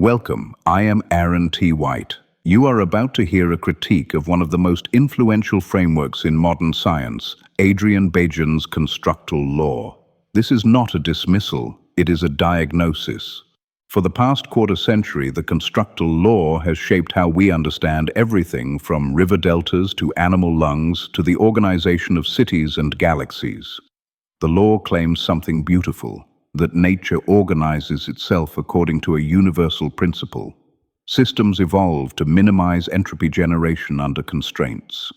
Welcome, I am Aaron T. White. You are about to hear a critique of one of the most influential frameworks in modern science, Adrian Bejan's constructal law. This is not a dismissal, it is a diagnosis. For the past quarter century, the constructal law has shaped how we understand everything from river deltas to animal lungs to the organization of cities and galaxies. The law claims something beautiful, that nature organizes itself according to a universal principle. Systems evolve to minimize entropy generation under constraints.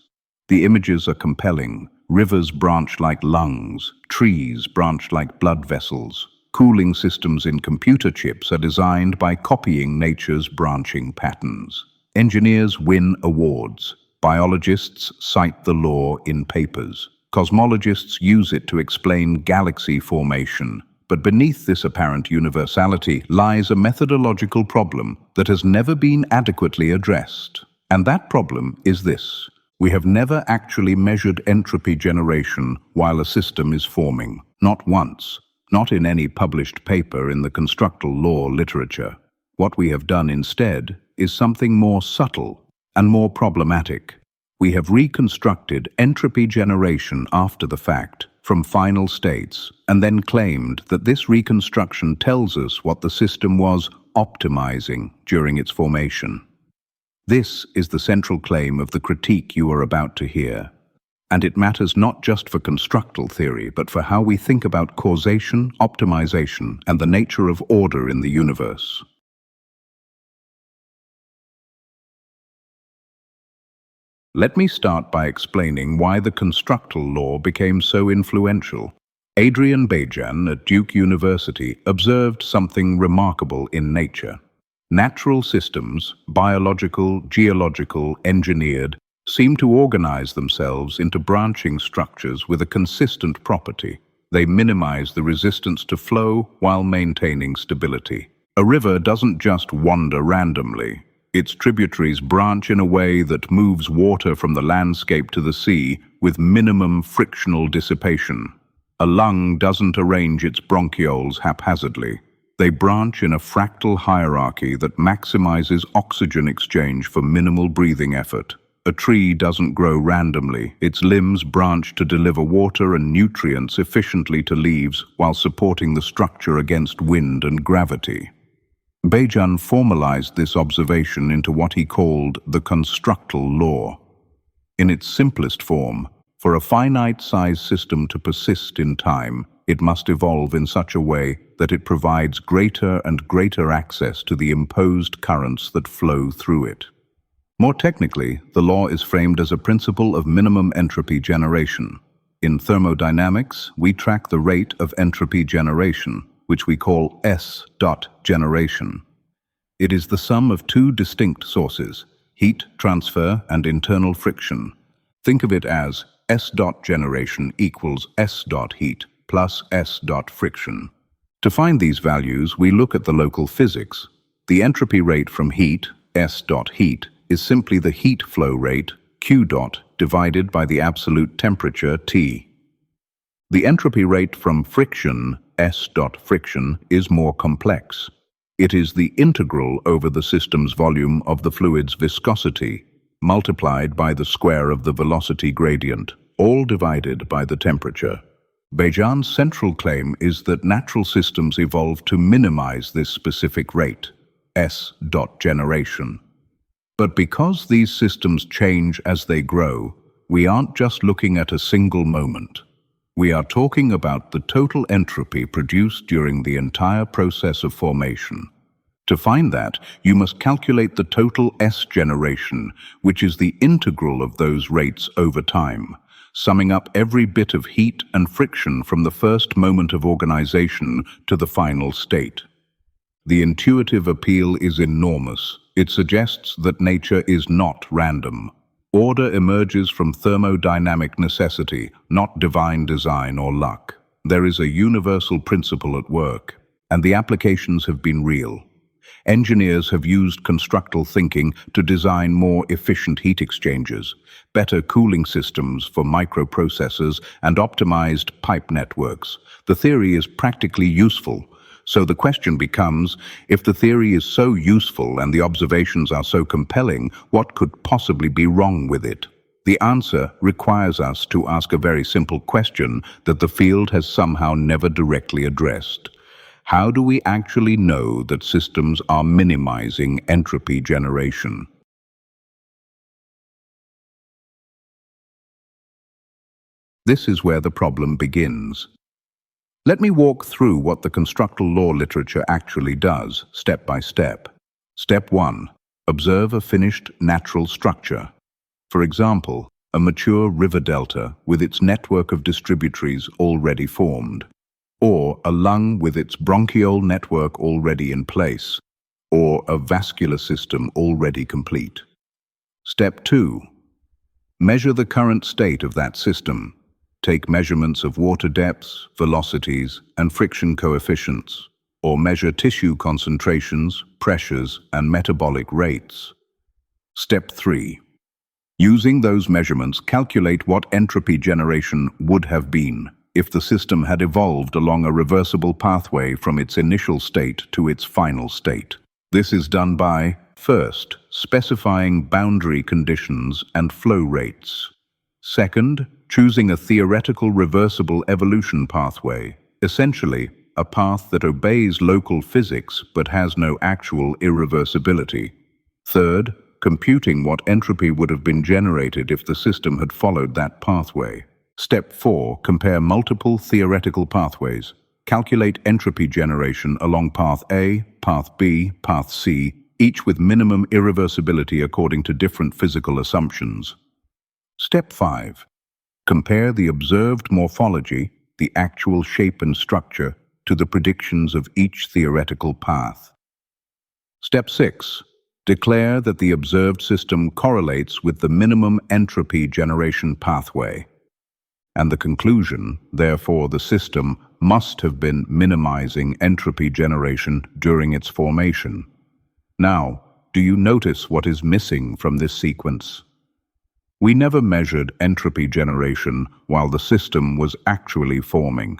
The images are compelling. Rivers branch like lungs, trees branch like blood vessels. Cooling systems in computer chips are designed by copying nature's branching patterns. Engineers win awards. Biologists cite the law in papers. Cosmologists use it to explain galaxy formation. But beneath this apparent universality lies a methodological problem that has never been adequately addressed. And that problem is this: we have never actually measured entropy generation while a system is forming. Not once. Not in any published paper in the constructal law literature. What we have done instead is something more subtle and more problematic. We have reconstructed entropy generation after the fact, from final states, and then claimed that this reconstruction tells us what the system was optimizing during its formation. This is the central claim of the critique you are about to hear. And it matters not just for constructal theory, but for how we think about causation, optimization, and the nature of order in the universe. Let me start by explaining why the constructal law became so influential. Adrian Bejan at Duke University observed something remarkable in nature. Natural systems, biological, geological, engineered, seem to organize themselves into branching structures with a consistent property. They minimize the resistance to flow while maintaining stability. A river doesn't just wander randomly. Its tributaries branch in a way that moves water from the landscape to the sea with minimum frictional dissipation. A lung doesn't arrange its bronchioles haphazardly. They branch in a fractal hierarchy that maximizes oxygen exchange for minimal breathing effort. A tree doesn't grow randomly. Its limbs branch to deliver water and nutrients efficiently to leaves while supporting the structure against wind and gravity. Bejan formalized this observation into what he called the constructal law. In its simplest form, for a finite-sized system to persist in time, it must evolve in such a way that it provides greater and greater access to the imposed currents that flow through it. More technically, the law is framed as a principle of minimum entropy generation. In thermodynamics, we track the rate of entropy generation, which we call S. generation. It is the sum of two distinct sources, heat transfer and internal friction. Think of it as S. generation equals S. heat plus S. friction. To find these values, we look at the local physics. The entropy rate from heat, S. heat, is simply the heat flow rate, Q. divided by the absolute temperature, T. The entropy rate from friction, S. friction, is more complex. It is the integral over the system's volume of the fluid's viscosity, multiplied by the square of the velocity gradient, all divided by the temperature. Bejan's central claim is that natural systems evolved to minimize this specific rate, S. generation. But because these systems change as they grow, we aren't just looking at a single moment. We are talking about the total entropy produced during the entire process of formation. To find that, you must calculate the total S generation, which is the integral of those rates over time, summing up every bit of heat and friction from the first moment of organization to the final state. The intuitive appeal is enormous. It suggests that nature is not random. Order emerges from thermodynamic necessity, not divine design or luck. There is a universal principle at work, and the applications have been real. Engineers have used constructal thinking to design more efficient heat exchangers, better cooling systems for microprocessors, and optimized pipe networks. The theory is practically useful. So the question becomes, if the theory is so useful and the observations are so compelling, what could possibly be wrong with it? The answer requires us to ask a very simple question that the field has somehow never directly addressed. How do we actually know that systems are minimizing entropy generation? This is where the problem begins. Let me walk through what the constructal law literature actually does, step by step. Step 1. Observe a finished natural structure. For example, a mature river delta with its network of distributaries already formed, or a lung with its bronchiole network already in place, or a vascular system already complete. Step 2. Measure the current state of that system. Take measurements of water depths, velocities, and friction coefficients, or measure tissue concentrations, pressures, and metabolic rates. Step 3. Using those measurements, calculate what entropy generation would have been if the system had evolved along a reversible pathway from its initial state to its final state. This is done by, first, specifying boundary conditions and flow rates. Second, choosing a theoretical reversible evolution pathway, essentially a path that obeys local physics but has no actual irreversibility. Third, computing what entropy would have been generated if the system had followed that pathway. Step 4. Compare multiple theoretical pathways. Calculate entropy generation along path A, path B, path C, each with minimum irreversibility according to different physical assumptions. Step 5. Compare the observed morphology, the actual shape and structure, to the predictions of each theoretical path. Step 6. Declare that the observed system correlates with the minimum entropy generation pathway. And the conclusion, therefore, the system must have been minimizing entropy generation during its formation. Now, do you notice what is missing from this sequence? We never measured entropy generation while the system was actually forming.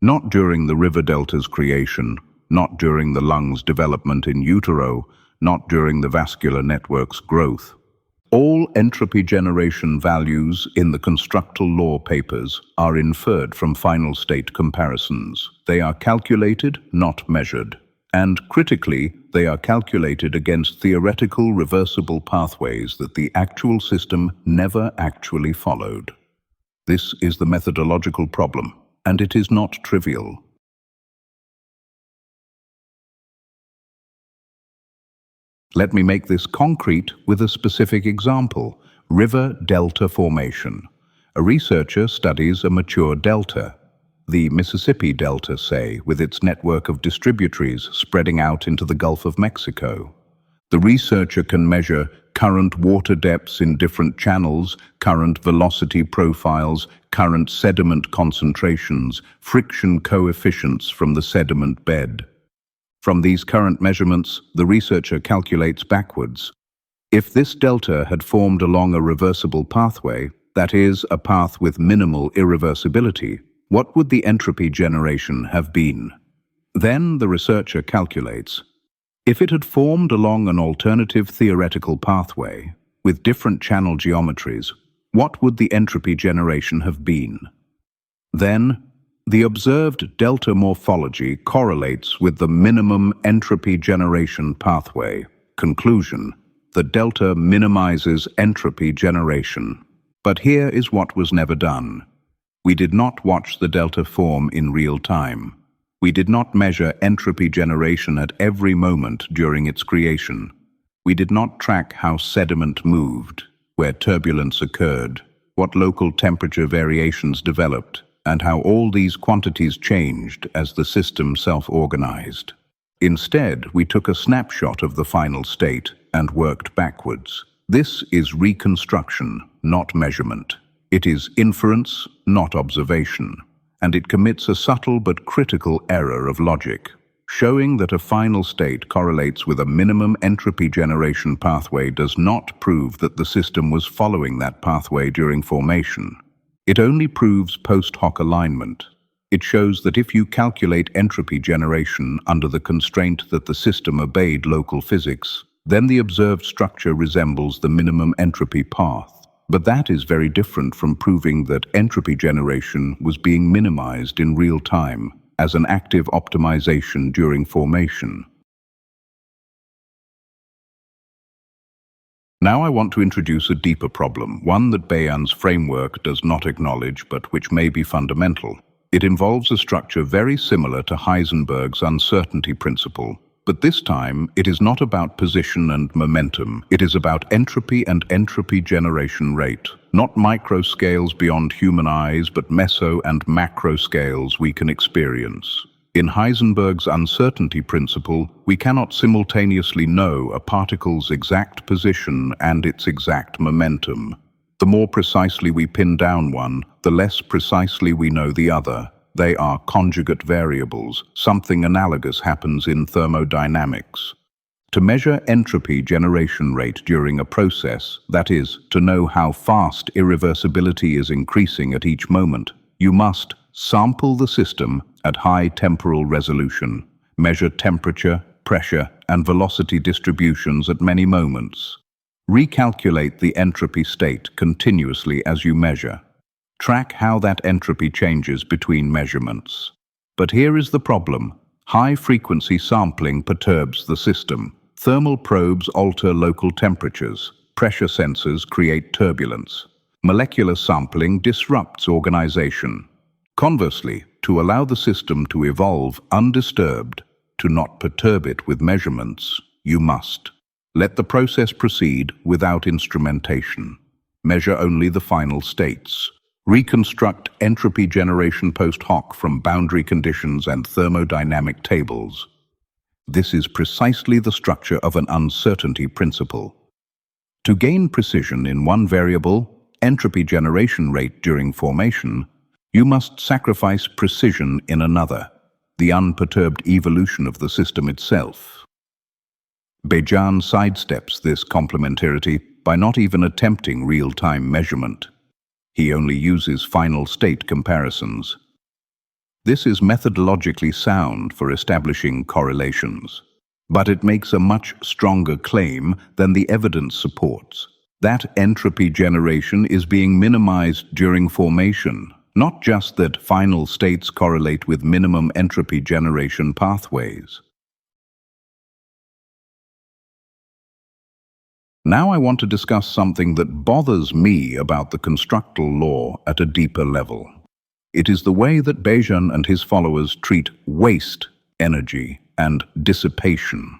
Not during the river delta's creation, not during the lungs' development in utero, not during the vascular network's growth. All entropy generation values in the constructal law papers are inferred from final state comparisons. They are calculated, not measured. And critically, they are calculated against theoretical reversible pathways that the actual system never actually followed. This is the methodological problem, and it is not trivial. Let me make this concrete with a specific example: river delta formation. A researcher studies a mature delta, the Mississippi Delta, say, with its network of distributaries spreading out into the Gulf of Mexico. The researcher can measure current water depths in different channels, current velocity profiles, current sediment concentrations, friction coefficients from the sediment bed. From these current measurements, the researcher calculates backwards. If this delta had formed along a reversible pathway, that is, a path with minimal irreversibility, what would the entropy generation have been? Then the researcher calculates, if it had formed along an alternative theoretical pathway, with different channel geometries, what would the entropy generation have been? Then, the observed delta morphology correlates with the minimum entropy generation pathway. Conclusion: the delta minimizes entropy generation. But here is what was never done. We did not watch the delta form in real time. We did not measure entropy generation at every moment during its creation. We did not track how sediment moved, where turbulence occurred, what local temperature variations developed, and how all these quantities changed as the system self-organized. Instead, we took a snapshot of the final state and worked backwards. This is reconstruction, not measurement. It is inference, not observation. And it commits a subtle but critical error of logic. Showing that a final state correlates with a minimum entropy generation pathway does not prove that the system was following that pathway during formation. It only proves post hoc alignment. It shows that if you calculate entropy generation under the constraint that the system obeyed local physics, then the observed structure resembles the minimum entropy path. But that is very different from proving that entropy generation was being minimized in real time as an active optimization during formation. Now I want to introduce a deeper problem, one that Bejan's framework does not acknowledge but which may be fundamental. It involves a structure very similar to Heisenberg's uncertainty principle. But this time, it is not about position and momentum. It is about entropy and entropy generation rate. Not micro scales beyond human eyes, but meso and macro scales we can experience. In Heisenberg's uncertainty principle, we cannot simultaneously know a particle's exact position and its exact momentum. The more precisely we pin down one, the less precisely we know the other. They are conjugate variables. Something analogous happens in thermodynamics. To measure entropy generation rate during a process, that is, to know how fast irreversibility is increasing at each moment, you must sample the system at high temporal resolution, measure temperature, pressure, and velocity distributions at many moments. Recalculate the entropy state continuously as you measure. Track how that entropy changes between measurements. But here is the problem. High-frequency sampling perturbs the system. Thermal probes alter local temperatures. Pressure sensors create turbulence. Molecular sampling disrupts organization. Conversely, to allow the system to evolve undisturbed, to not perturb it with measurements, you must let the process proceed without instrumentation. Measure only the final states. Reconstruct entropy generation post hoc from boundary conditions and thermodynamic tables. This is precisely the structure of an uncertainty principle. To gain precision in one variable, entropy generation rate during formation, you must sacrifice precision in another, the unperturbed evolution of the system itself. Bejan sidesteps this complementarity by not even attempting real-time measurement. He only uses final state comparisons. This is methodologically sound for establishing correlations, but it makes a much stronger claim than the evidence supports. That entropy generation is being minimized during formation, not just that final states correlate with minimum entropy generation pathways. Now I want to discuss something that bothers me about the constructal law at a deeper level. It is the way that Bejan and his followers treat waste energy and dissipation.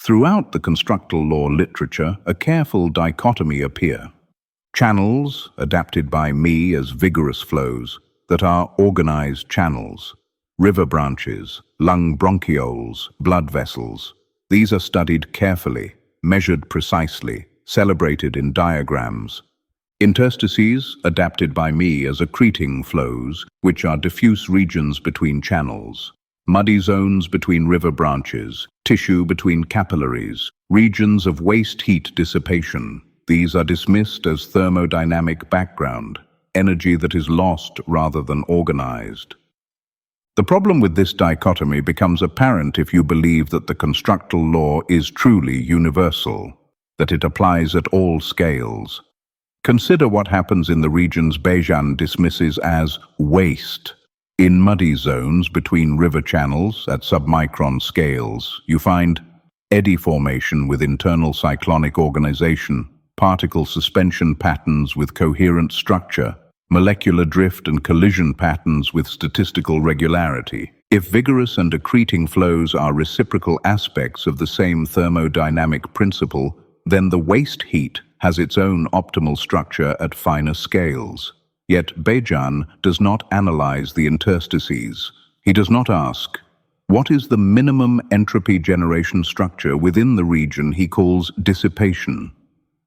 Throughout the constructal law literature, a careful dichotomy appears. Channels, adapted by me as vigorous flows, that are organized channels. River branches, lung bronchioles, blood vessels. These are studied carefully, measured precisely, celebrated in diagrams. Interstices, adapted by me as accreting flows, which are diffuse regions between channels. Muddy zones between river branches, tissue between capillaries, regions of waste heat dissipation. These are dismissed as thermodynamic background, energy that is lost rather than organized. The problem with this dichotomy becomes apparent if you believe that the constructal law is truly universal, that it applies at all scales. Consider what happens in the regions Bejan dismisses as waste. In muddy zones between river channels at submicron scales, you find eddy formation with internal cyclonic organization, particle suspension patterns with coherent structure, molecular drift and collision patterns with statistical regularity. If vigorous and accreting flows are reciprocal aspects of the same thermodynamic principle, then the waste heat has its own optimal structure at finer scales. Yet Bejan does not analyze the interstices. He does not ask, what is the minimum entropy generation structure within the region he calls dissipation?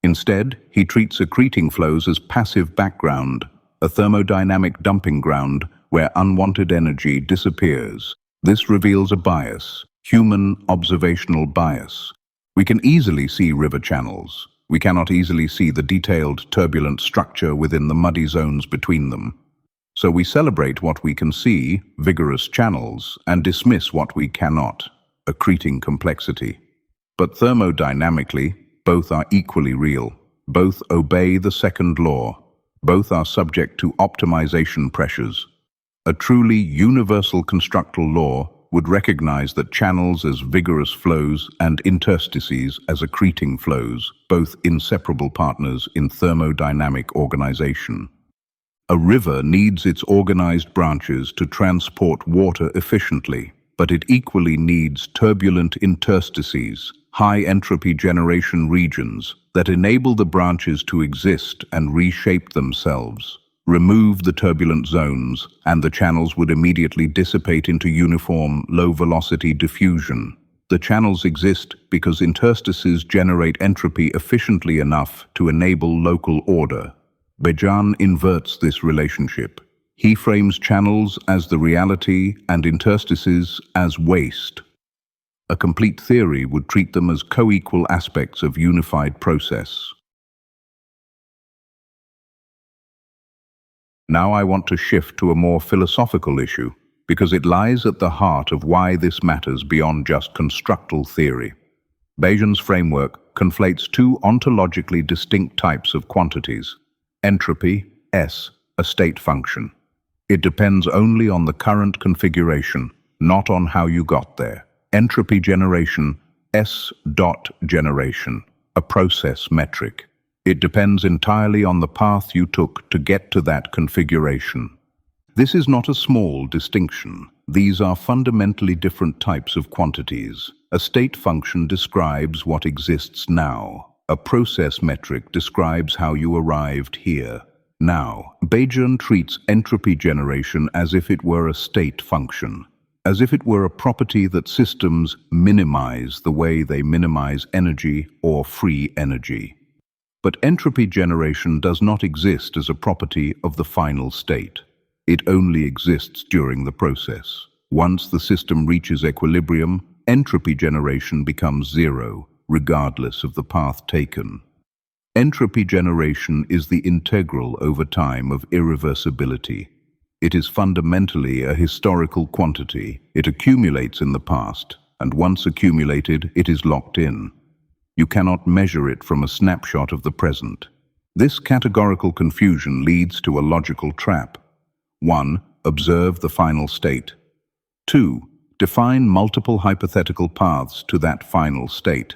Instead, he treats accreting flows as passive background, a thermodynamic dumping ground where unwanted energy disappears. This reveals a bias, human observational bias. We can easily see river channels. We cannot easily see the detailed turbulent structure within the muddy zones between them. So we celebrate what we can see, vigorous channels, and dismiss what we cannot, accreting complexity. But thermodynamically, both are equally real. Both obey the second law. Both are subject to optimization pressures. A truly universal constructal law would recognize that channels as vigorous flows and interstices as accreting flows, both inseparable partners in thermodynamic organization. A river needs its organized branches to transport water efficiently, but it equally needs turbulent interstices, high entropy generation regions that enable the branches to exist and reshape themselves. Remove the turbulent zones, and the channels would immediately dissipate into uniform, low-velocity diffusion. The channels exist because interstices generate entropy efficiently enough to enable local order. Bejan inverts this relationship. He frames channels as the reality and interstices as waste. A complete theory would treat them as co-equal aspects of unified process. Now I want to shift to a more philosophical issue, because it lies at the heart of why this matters beyond just constructal theory. Bejan's framework conflates two ontologically distinct types of quantities. Entropy, S, a state function. It depends only on the current configuration, not on how you got there. Entropy generation, S dot generation, a process metric. It depends entirely on the path you took to get to that configuration. This is not a small distinction. These are fundamentally different types of quantities. A state function describes what exists now. A process metric describes how you arrived here. Now, Bejan treats entropy generation as if it were a state function, as if it were a property that systems minimize the way they minimize energy or free energy. But entropy generation does not exist as a property of the final state. It only exists during the process. Once the system reaches equilibrium, entropy generation becomes zero, regardless of the path taken. Entropy generation is the integral over time of irreversibility. It is fundamentally a historical quantity. It accumulates in the past, and once accumulated, it is locked in. You cannot measure it from a snapshot of the present. This categorical confusion leads to a logical trap. 1. Observe the final state. 2. Define multiple hypothetical paths to that final state.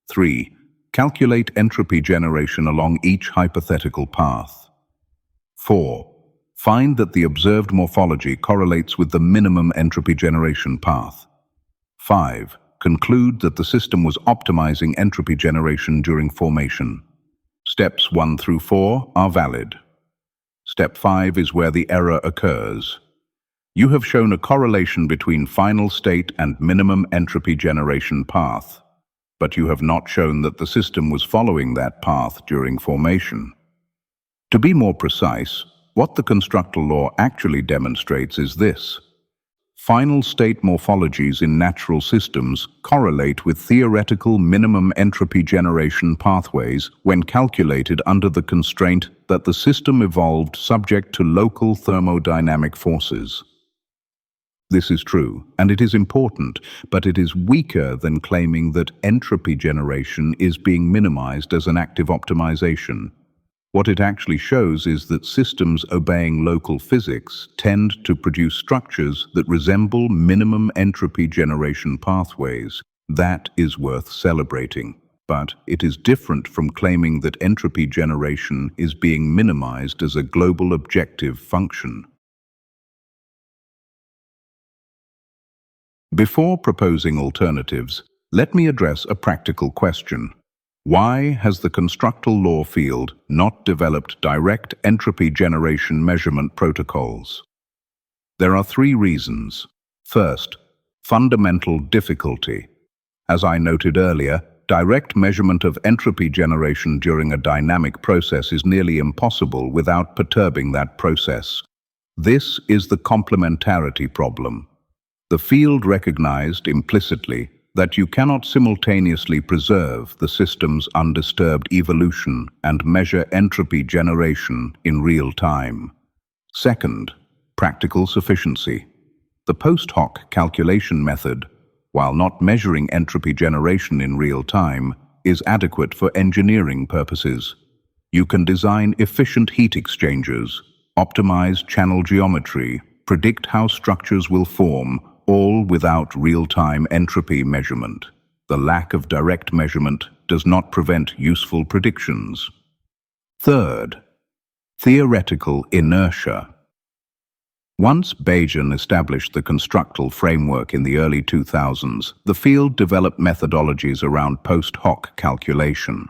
3. Calculate entropy generation along each hypothetical path. 4. Find that the observed morphology correlates with the minimum entropy generation path. 5. Conclude that the system was optimizing entropy generation during formation. Steps 1 through 4 are valid. Step 5 is where the error occurs. You have shown a correlation between final state and minimum entropy generation path, but you have not shown that the system was following that path during formation. To be more precise, what the constructal law actually demonstrates is this. Final state morphologies in natural systems correlate with theoretical minimum entropy generation pathways when calculated under the constraint that the system evolved subject to local thermodynamic forces. This is true, and it is important, but it is weaker than claiming that entropy generation is being minimized as an active optimization. What it actually shows is that systems obeying local physics tend to produce structures that resemble minimum entropy generation pathways. That is worth celebrating. But it is different from claiming that entropy generation is being minimized as a global objective function. Before proposing alternatives, let me address a practical question. Why has the constructal law field not developed direct entropy generation measurement protocols? There are 3 reasons. First, fundamental difficulty. As I noted earlier, direct measurement of entropy generation during a dynamic process is nearly impossible without perturbing that process. This is the complementarity problem. The field recognized implicitly that you cannot simultaneously preserve the system's undisturbed evolution and measure entropy generation in real time. Second, practical sufficiency. The post hoc calculation method, while not measuring entropy generation in real time, is adequate for engineering purposes. You can design efficient heat exchangers, optimize channel geometry, predict how structures will form, all without real-time entropy measurement. The lack of direct measurement does not prevent useful predictions. Third, theoretical inertia. Once Bejan established the Constructal framework in the early 2000s, the field developed methodologies around post hoc calculation.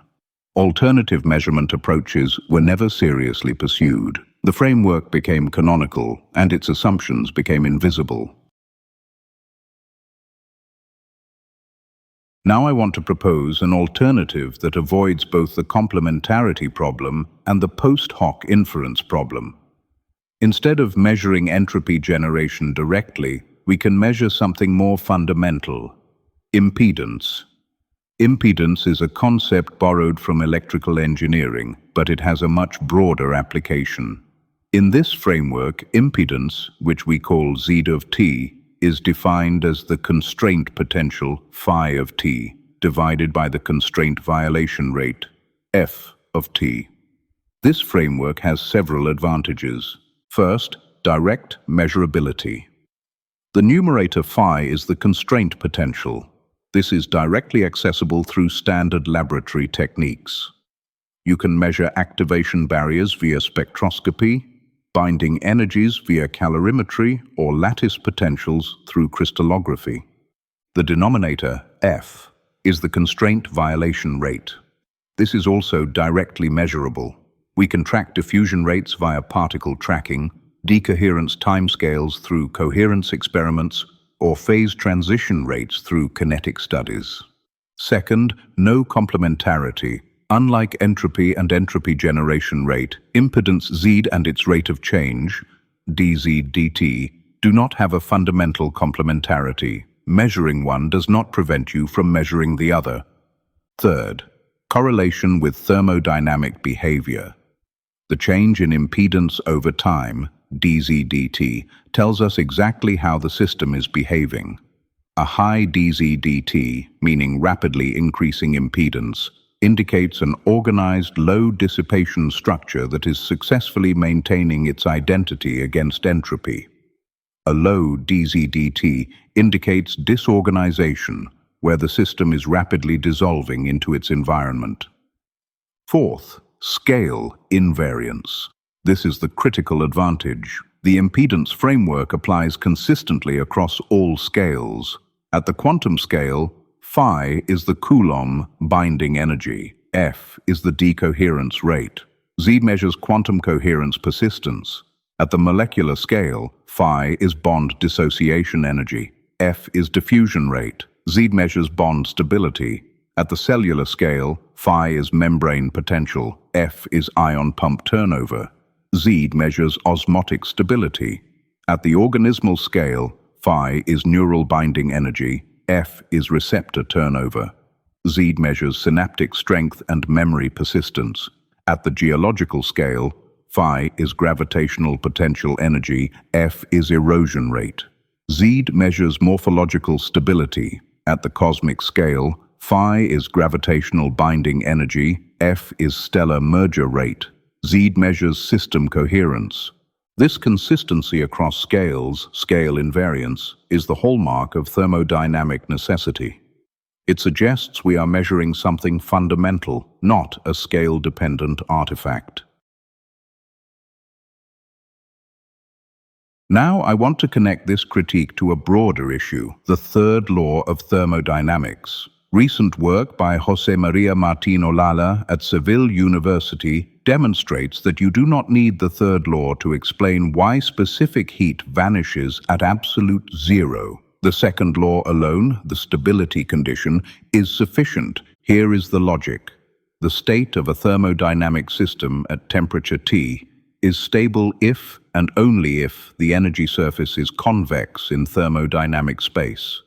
Alternative measurement approaches were never seriously pursued. The framework became canonical, and its assumptions became invisible. Now I want to propose an alternative that avoids both the complementarity problem and the post hoc inference problem. Instead of measuring entropy generation directly, we can measure something more fundamental: impedance. Impedance is a concept borrowed from electrical engineering, but it has a much broader application. In this framework, impedance, which we call Z of t, is defined as the constraint potential phi of t divided by the constraint violation rate F of t. This framework has several advantages. First, direct measurability. The numerator phi is the constraint potential. This is directly accessible through standard laboratory techniques. You can measure activation barriers via spectroscopy, binding energies via calorimetry, or lattice potentials through crystallography. The denominator, F, is the constraint violation rate. This is also directly measurable. We can track diffusion rates via particle tracking, decoherence timescales through coherence experiments, or phase transition rates through kinetic studies. Second, no complementarity. Unlike entropy and entropy generation rate, impedance Z and its rate of change, dZ dt, do not have a fundamental complementarity. Measuring one does not prevent you from measuring the other. Third, correlation with thermodynamic behavior. The change in impedance over time, dZ dt, tells us exactly how the system is behaving. A high dZ dt, meaning rapidly increasing impedance, indicates an organized low dissipation structure that is successfully maintaining its identity against entropy. A low dZ dt indicates disorganization, where the system is rapidly dissolving into its environment. Fourth, scale invariance. This is the critical advantage. The impedance framework applies consistently across all scales. At the quantum scale, phi is the Coulomb binding energy, F is the decoherence rate, Z measures quantum coherence persistence. At the molecular scale, phi is bond dissociation energy, F is diffusion rate, Z measures bond stability. At the cellular scale, phi is membrane potential, F is ion pump turnover, Z measures osmotic stability. At the organismal scale, phi is neural binding energy, F is receptor turnover. Z measures synaptic strength and memory persistence. At the geological scale, phi is gravitational potential energy, F is erosion rate. Z measures morphological stability. At the cosmic scale, phi is gravitational binding energy, F is stellar merger rate. Z measures system coherence. This consistency across scales, scale invariance, is the hallmark of thermodynamic necessity. It suggests we are measuring something fundamental, not a scale-dependent artifact. Now I want to connect this critique to a broader issue, the third law of thermodynamics. Recent work by José María Martín Olalla at Seville University demonstrates that you do not need the third law to explain why specific heat vanishes at absolute zero. The second law alone, the stability condition, is sufficient. Here is the logic. The state of a thermodynamic system at temperature T is stable if and only if the energy surface is convex in thermodynamic space.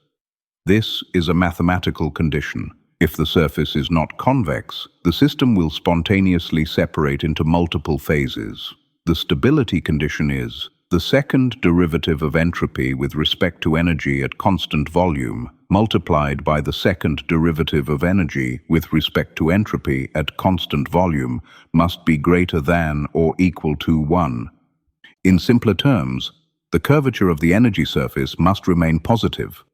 This is a mathematical condition. If the surface is not convex, the system will spontaneously separate into multiple phases. The stability condition is the second derivative of entropy with respect to energy at constant volume multiplied by the second derivative of energy with respect to entropy at constant volume must be greater than or equal to 1. In simpler terms, the curvature of the energy surface must remain positive.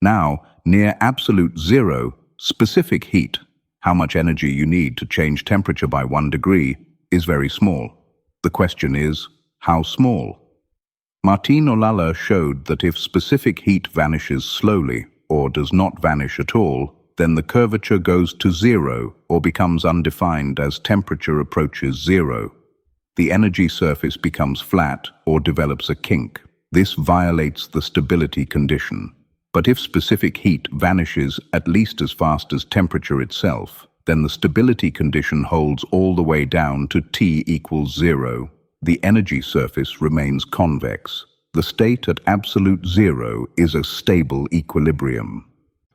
Now, near absolute zero, specific heat, how much energy you need to change temperature by 1 degree, is very small. The question is, how small? Martin Olalla showed that if specific heat vanishes slowly, or does not vanish at all, then the curvature goes to zero or becomes undefined as temperature approaches zero. The energy surface becomes flat or develops a kink. This violates the stability condition. But if specific heat vanishes at least as fast as temperature itself, then the stability condition holds all the way down to T equals 0. The energy surface remains convex. The state at absolute zero is a stable equilibrium.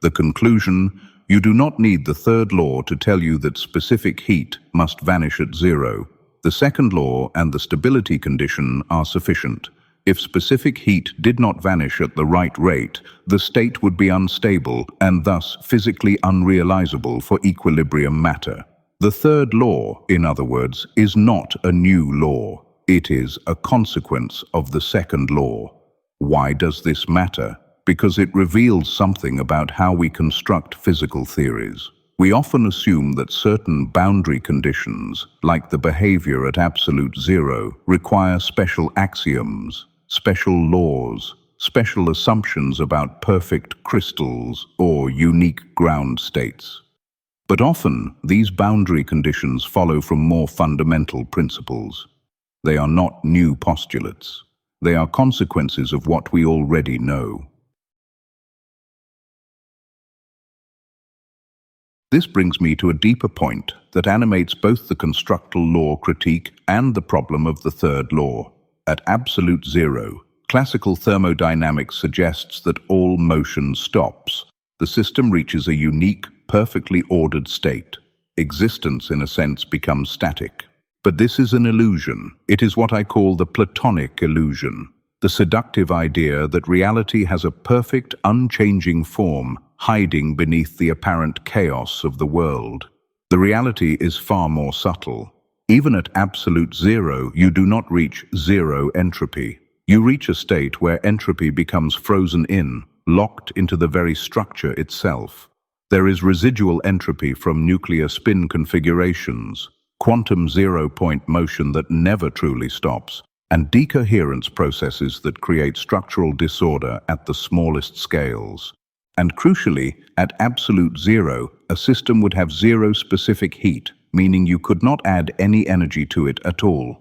The conclusion: you do not need the third law to tell you that specific heat must vanish at zero. The second law and the stability condition are sufficient. If specific heat did not vanish at the right rate, the state would be unstable and thus physically unrealizable for equilibrium matter. The third law, in other words, is not a new law. It is a consequence of the second law. Why does this matter? Because it reveals something about how we construct physical theories. We often assume that certain boundary conditions, like the behavior at absolute zero, require special axioms, special laws, special assumptions about perfect crystals or unique ground states. But often, these boundary conditions follow from more fundamental principles. They are not new postulates. They are consequences of what we already know. This brings me to a deeper point that animates both the constructal law critique and the problem of the third law. At absolute zero, classical thermodynamics suggests that all motion stops. The system reaches a unique, perfectly ordered state. Existence, in a sense, becomes static. But this is an illusion. It is what I call the Platonic illusion, the seductive idea that reality has a perfect, unchanging form, hiding beneath the apparent chaos of the world. The reality is far more subtle. Even at absolute zero, you do not reach zero entropy. You reach a state where entropy becomes frozen in, locked into the very structure itself. There is residual entropy from nuclear spin configurations, quantum zero-point motion that never truly stops, and decoherence processes that create structural disorder at the smallest scales. And crucially, at absolute zero, a system would have zero specific heat, meaning you could not add any energy to it at all.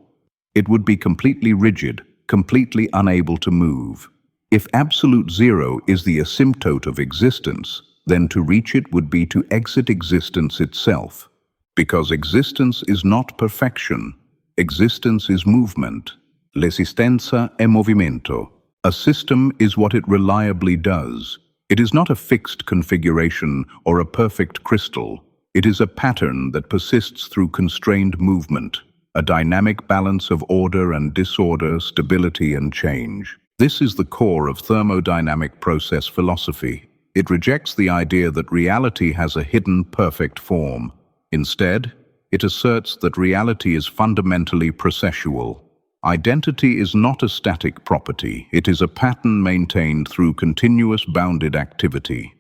It would be completely rigid, completely unable to move. If absolute zero is the asymptote of existence, then to reach it would be to exit existence itself. Because existence is not perfection. Existence is movement. L'esistenza è movimento. A system is what it reliably does. It is not a fixed configuration or a perfect crystal. It is a pattern that persists through constrained movement, a dynamic balance of order and disorder, stability and change. This is the core of thermodynamic process philosophy. It rejects the idea that reality has a hidden perfect form. Instead, it asserts that reality is fundamentally processual. Identity is not a static property. It is a pattern maintained through continuous bounded activity.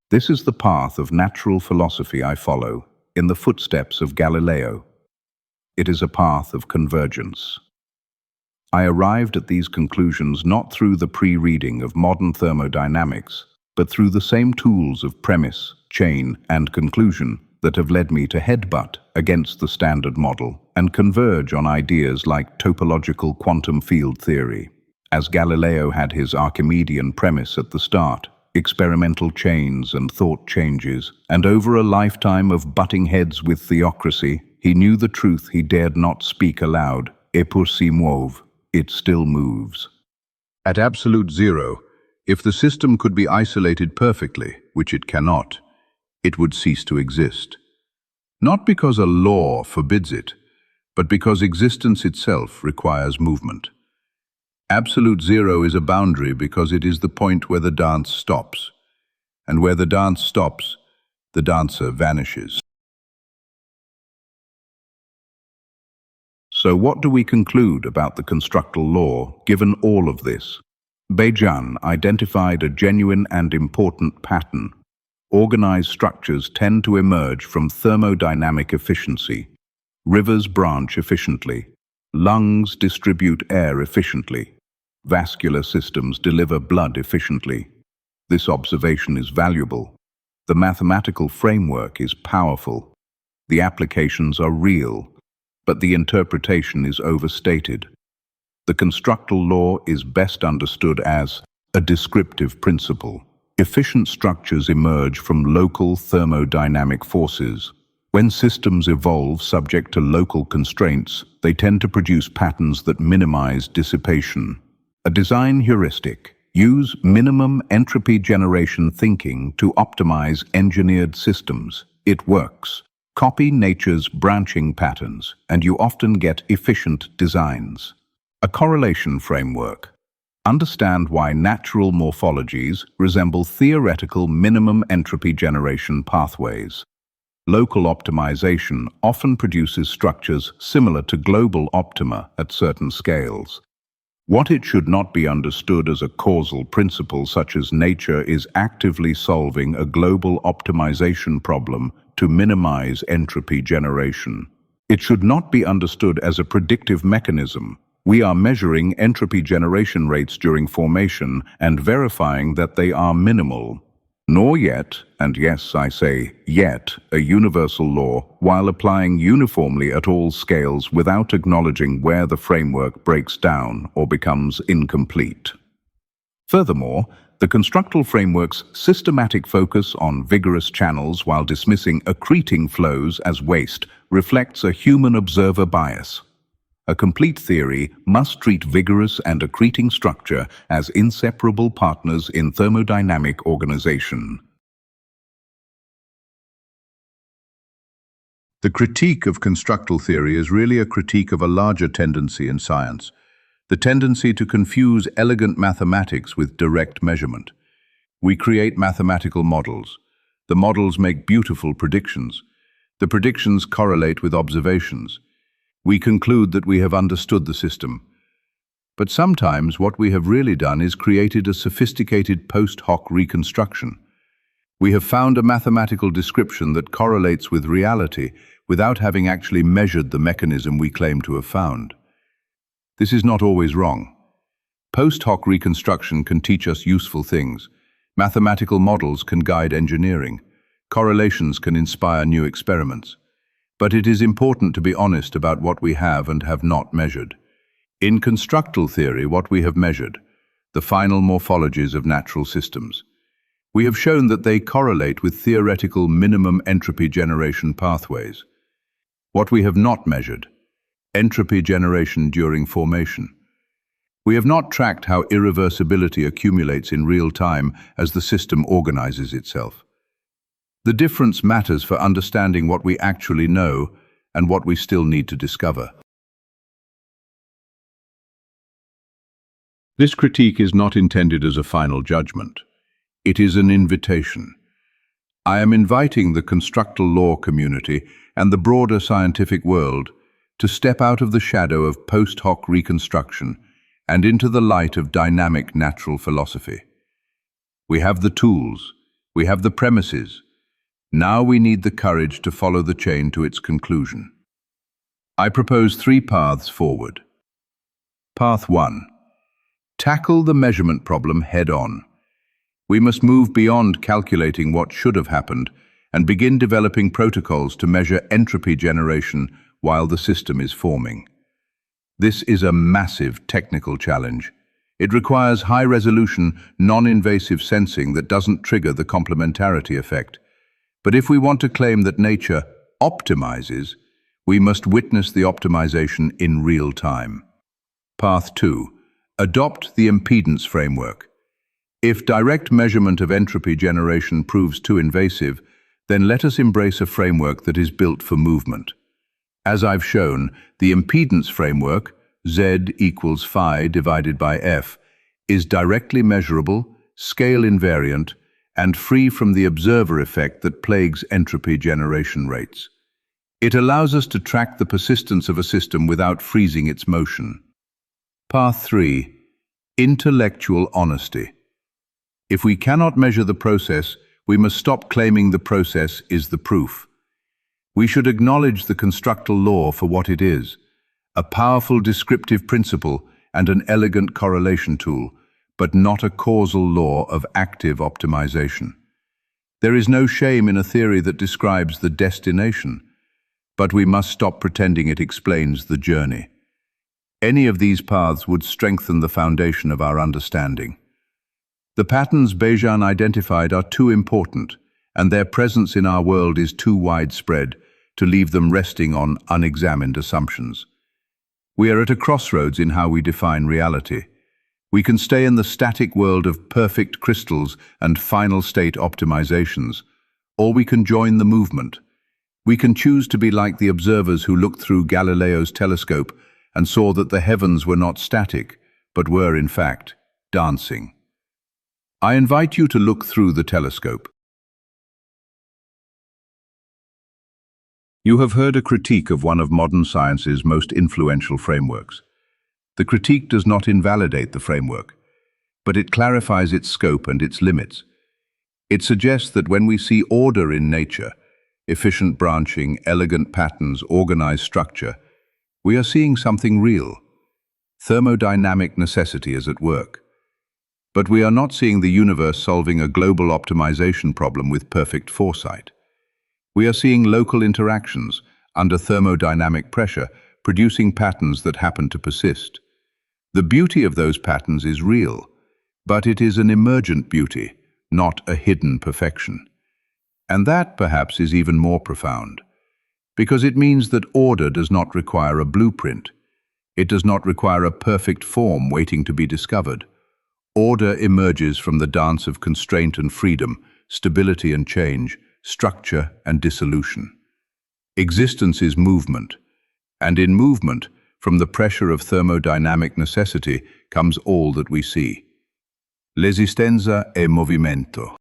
This is the path of natural philosophy I follow, in the footsteps of Galileo. It is a path of convergence. I arrived at these conclusions not through the pre-reading of modern thermodynamics, but through the same tools of premise, chain, and conclusion that have led me to headbutt against the standard model and converge on ideas like topological quantum field theory. As Galileo had his Archimedean premise at the start, experimental chains and thought changes, and over a lifetime of butting heads with theocracy, he knew the truth he dared not speak aloud. Et pour s'y mouve, it still moves. At absolute zero, if the system could be isolated perfectly, which it cannot, it would cease to exist. Not because a law forbids it, but because existence itself requires movement. Absolute zero is a boundary because it is the point where the dance stops, and where the dance stops, the dancer vanishes. So what do we conclude about the constructal law, given all of this? Bejan identified a genuine and important pattern. Organized structures tend to emerge from thermodynamic efficiency. Rivers branch efficiently. Lungs distribute air efficiently. Vascular systems deliver blood efficiently. This observation is valuable. The mathematical framework is powerful. The applications are real, but the interpretation is overstated. The constructal law is best understood as a descriptive principle. Efficient structures emerge from local thermodynamic forces. When systems evolve subject to local constraints, they tend to produce patterns that minimize dissipation. A design heuristic: use minimum entropy generation thinking to optimize engineered systems. It works. Copy nature's branching patterns, and you often get efficient designs. A correlation framework. Understand why natural morphologies resemble theoretical minimum entropy generation pathways. Local optimization often produces structures similar to global optima at certain scales. What it should not be understood as a causal principle such as nature is actively solving a global optimization problem to minimize entropy generation. It should not be understood as a predictive mechanism. We are measuring entropy generation rates during formation and verifying that they are minimal. Nor yet, and yes, I say yet, a universal law while applying uniformly at all scales without acknowledging where the framework breaks down or becomes incomplete. Furthermore, the constructal framework's systematic focus on vigorous channels while dismissing accreting flows as waste reflects a human observer bias. A complete theory must treat vigorous and accreting structure as inseparable partners in thermodynamic organization. The critique of constructal theory is really a critique of a larger tendency in science, the tendency to confuse elegant mathematics with direct measurement. We create mathematical models. The models make beautiful predictions. The predictions correlate with observations. We conclude that we have understood the system. But sometimes what we have really done is created a sophisticated post hoc reconstruction. We have found a mathematical description that correlates with reality without having actually measured the mechanism we claim to have found. This is not always wrong. Post hoc reconstruction can teach us useful things. Mathematical models can guide engineering. Correlations can inspire new experiments. But it is important to be honest about what we have and have not measured. In constructal theory, what we have measured, the final morphologies of natural systems. We have shown that they correlate with theoretical minimum entropy generation pathways. What we have not measured, entropy generation during formation. We have not tracked how irreversibility accumulates in real time as the system organizes itself. The difference matters for understanding what we actually know and what we still need to discover. This critique is not intended as a final judgment. It is an invitation. I am inviting the constructal law community and the broader scientific world to step out of the shadow of post hoc reconstruction and into the light of dynamic natural philosophy. We have the tools, we have the premises. Now we need the courage to follow the chain to its conclusion. I propose 3 paths forward. Path 1. Tackle the measurement problem head-on. We must move beyond calculating what should have happened and begin developing protocols to measure entropy generation while the system is forming. This is a massive technical challenge. It requires high-resolution, non-invasive sensing that doesn't trigger the complementarity effect. But if we want to claim that nature optimizes, we must witness the optimization in real time. Path 2. Adopt the impedance framework. If direct measurement of entropy generation proves too invasive, then let us embrace a framework that is built for movement. As I've shown, the impedance framework, Z equals phi divided by F, is directly measurable, scale invariant, and free from the observer effect that plagues entropy generation rates. It allows us to track the persistence of a system without freezing its motion. Path 3. Intellectual honesty. If we cannot measure the process, we must stop claiming the process is the proof. We should acknowledge the constructal law for what it is, a powerful descriptive principle and an elegant correlation tool, but not a causal law of active optimization. There is no shame in a theory that describes the destination, but we must stop pretending it explains the journey. Any of these paths would strengthen the foundation of our understanding. The patterns Bejan identified are too important, and their presence in our world is too widespread to leave them resting on unexamined assumptions. We are at a crossroads in how we define reality. We can stay in the static world of perfect crystals and final state optimizations, or we can join the movement. We can choose to be like the observers who looked through Galileo's telescope and saw that the heavens were not static, but were, in fact, dancing. I invite you to look through the telescope. You have heard a critique of one of modern science's most influential frameworks. The critique does not invalidate the framework, but it clarifies its scope and its limits. It suggests that when we see order in nature, efficient branching, elegant patterns, organized structure, we are seeing something real. Thermodynamic necessity is at work. But we are not seeing the universe solving a global optimization problem with perfect foresight. We are seeing local interactions under thermodynamic pressure, producing patterns that happen to persist. The beauty of those patterns is real, but it is an emergent beauty, not a hidden perfection. And that, perhaps, is even more profound, because it means that order does not require a blueprint. It does not require a perfect form waiting to be discovered. Order emerges from the dance of constraint and freedom, stability and change, structure and dissolution. Existence is movement, and in movement, from the pressure of thermodynamic necessity, comes all that we see. L'esistenza è movimento.